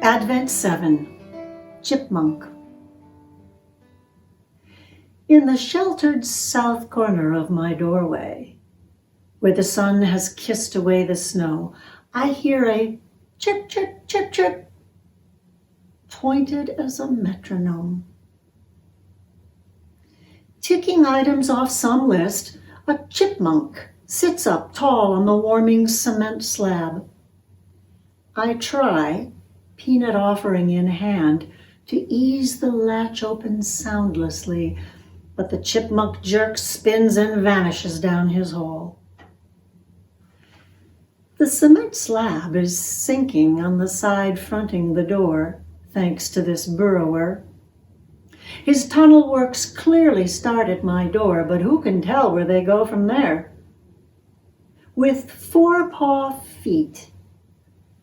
Advent 7, Chipmunk. In the sheltered south corner of my doorway, where the sun has kissed away the snow, I hear a chirp, chirp, chirp, chirp, pointed as a metronome. Ticking items off some list, a chipmunk sits up tall on the warming cement slab. I try, peanut offering in hand, to ease the latch open soundlessly, but the chipmunk jerks, spins, and vanishes down his hole. The cement slab is sinking on the side fronting the door, thanks to this burrower. His tunnel works clearly start at my door, but who can tell where they go from there? With 4-paw feet,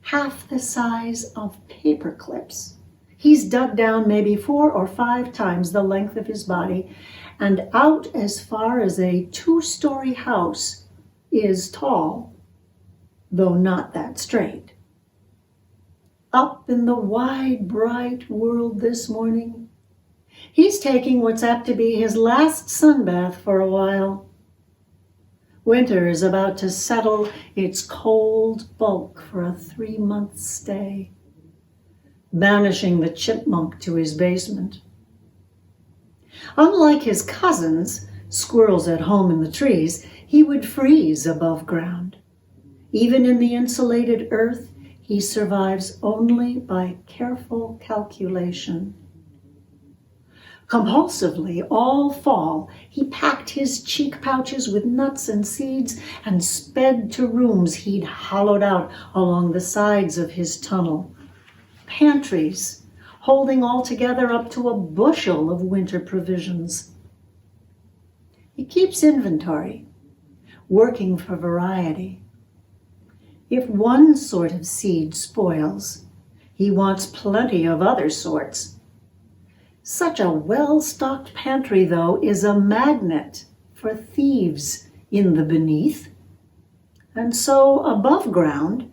half the size of paper clips, he's dug down maybe 4 or 5 times the length of his body and out as far as a 2-story house is tall, though not that straight. Up in the wide, bright world this morning, he's taking what's apt to be his last sunbath for a while. Winter is about to settle its cold bulk for a 3-month stay, banishing the chipmunk to his basement. Unlike his cousins, squirrels at home in the trees, he would freeze above ground. Even in the insulated earth, he survives only by careful calculation. Compulsively, all fall, he packed his cheek pouches with nuts and seeds and sped to rooms he'd hollowed out along the sides of his tunnel. Pantries, holding altogether up to a bushel of winter provisions. He keeps inventory, working for variety. If one sort of seed spoils, he wants plenty of other sorts. Such a well-stocked pantry, though, is a magnet for thieves in the beneath. And so, above ground,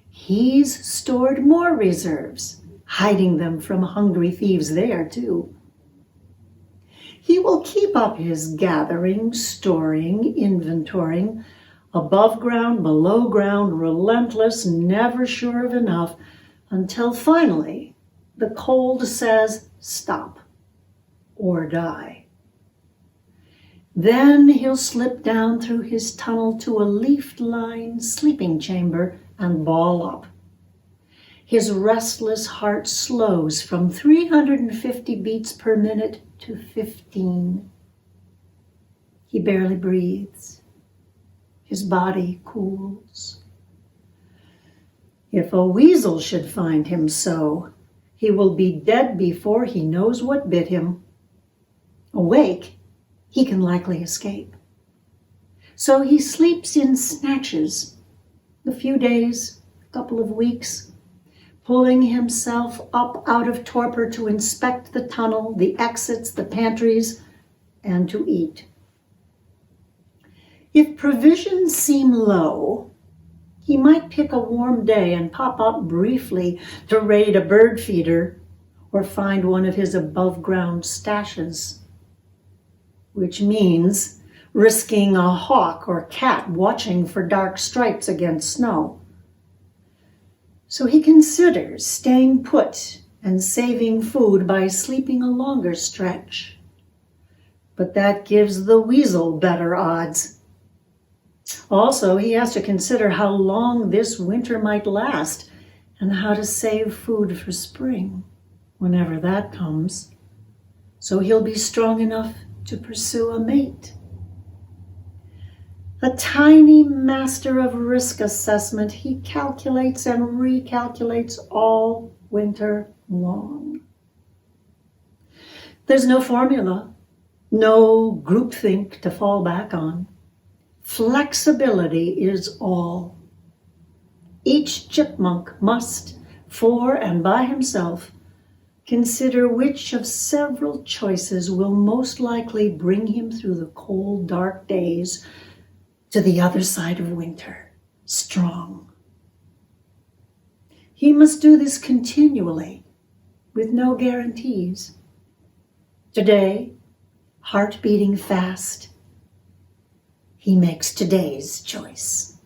he's stored more reserves, hiding them from hungry thieves there, too. He will keep up his gathering, storing, inventorying, above ground, below ground, relentless, never sure of enough, until finally the cold says, stop or die. Then he'll slip down through his tunnel to a leaf-lined sleeping chamber and ball up. His restless heart slows from 350 beats per minute to 15. He barely breathes. His body cools. If a weasel should find him so, he will be dead before he knows what bit him. Awake, he can likely escape. So he sleeps in snatches, a few days, a couple of weeks, pulling himself up out of torpor to inspect the tunnel, the exits, the pantries, and to eat. If provisions seem low, he might pick a warm day and pop up briefly to raid a bird feeder or find one of his above-ground stashes, which means risking a hawk or cat watching for dark stripes against snow. So he considers staying put and saving food by sleeping a longer stretch. But that gives the weasel better odds. Also, he has to consider how long this winter might last and how to save food for spring, whenever that comes, so he'll be strong enough to pursue a mate. A tiny master of risk assessment, he calculates and recalculates all winter long. There's no formula, no groupthink to fall back on. Flexibility is all. Each chipmunk must, for and by himself, consider which of several choices will most likely bring him through the cold, dark days to the other side of winter, strong. He must do this continually, with no guarantees. Today, heart beating fast, he makes today's choice.